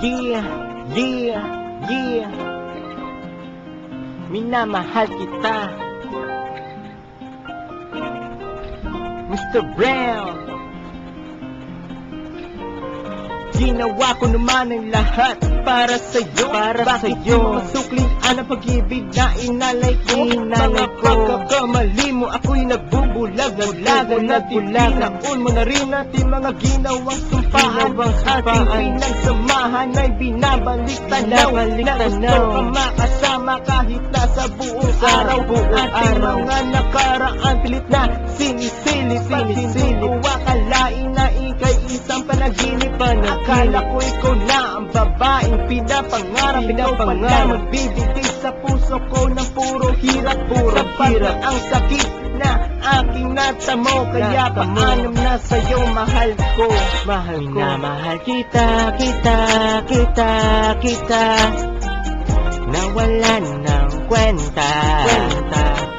Yeah, yeah, yeah. Minamahal kita, Mr. Brown. Ginawa ko naman ang lahat para sa'yo. Bakit di mo masuklian ang pag-ibig na inalay ko? Mga pagkakamali mo, ako'y nagbubulag. Tinaon mo na rin natin mga ginawang sumpahan. Ating pinagsamahan ay binabalik tanaw. Na gusto ka makasama kahit nasa buong araw. Ating mga nakaraan pilit na sinisilip. Hindi ko akalain na ika'y isang panaginip. Akala ko ikaw na ang babaeng pinapangarap. Ikaw pala magbibigay sa puso ko ng puro hirap. Ang sakit na aking natamo. Kaya paalam na sa'yo, mahal ko. Minamahal kita, kita nawalan ng kwenta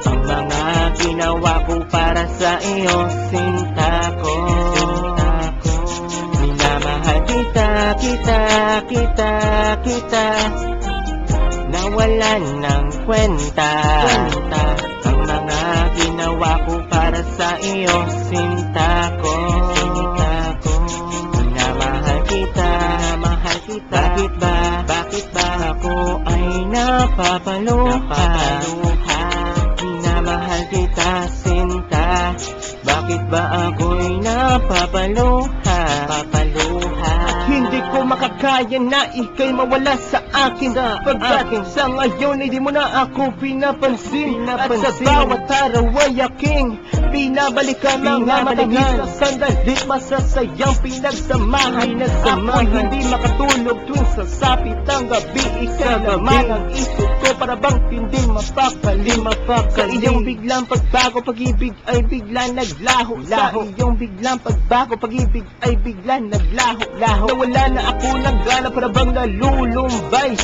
ang mga ginawa ko para sa iyo, sinta ko. Minamahal kita nawalan ng kwenta ang mga ginawa ko para sa iyo, sinta ko. Minamahal kita, bakit ba ako ay napapaluha? Minamahal kita, sinta, bakit ba ako'y napapaluha? Hindi ko makakaya na ika'y mawala sa akin. Pagdating sa ngayon ay di mo na ako pinapansin. At sa bawat araw ay aking pinabalikan mga matagis na sandalit. Masasayang pinagsamahan. Ako'y hindi makatulog tuwing sasapit ang gabi. Ikaw naman ang isip ko, para bang hindi mapakali. Sa iyong biglang pagbago, pag-ibig ay bigla naglaho. Sa iyong biglang pagbago, pag-ibig ay bigla naglaho. Nawala na ako ng gana, para bang nalulumbay.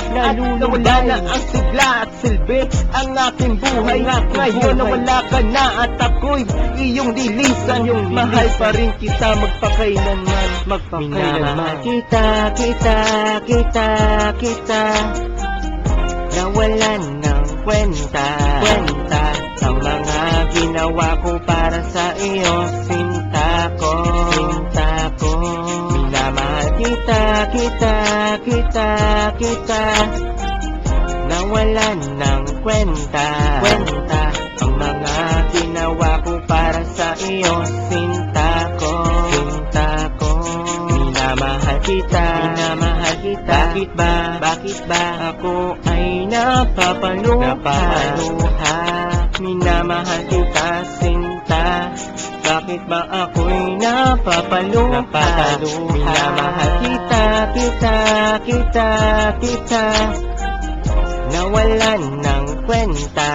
Nawala na ang sigla at silbi ang aking buhay. Ngayon nawala ka na at ako'y iyong dilisan. Mahal pa rin kita magpakailanman. Minamahal kita nawalan ng kwenta ang mga ginawa ko para sa iyo, sinta ko. Minamahal kita nawalan ng kwenta ang mga ginawa ko para sa iyo, sinta ko. Minamahal kita, bakit ba ako ay napapaluha? Minamahal kita, sinta, bakit ba ako'y napapaluha? Minamahal kita nawalan ng kwenta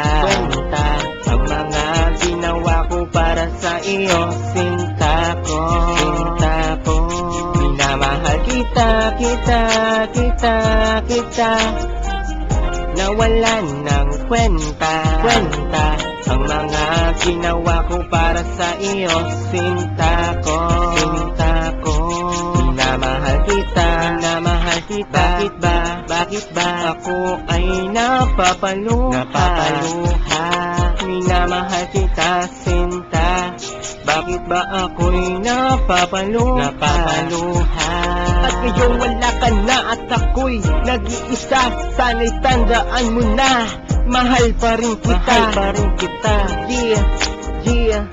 ang mga ginawa ko para sa iyo, sinta ko. Minamahal kita nawalan ng kwenta ang mga ginawa ko para sa iyo, sinta ko. Minamahal kita, bakit ba ako ay napapaluha? Minamahal kita, sinta, bakit ba ako'y napapaluha? At ngayon wala ka na at ako'y nag-iisa. Sana'y tandaan mo na, mahal pa rin kita. Yeah,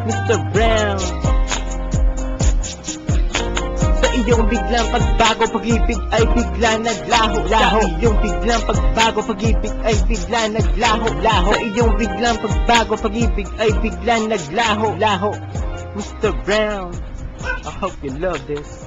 Mr. Brown. Sa iyong biglang pagbago, pag-ibig ay bigla naglaho. Sa iyong biglang pagbago, pag-ibig ay bigla naglaho. Sa iyong biglang pagbago, pag-ibig ay bigla naglaho. Mr. Brown, I hope you love this.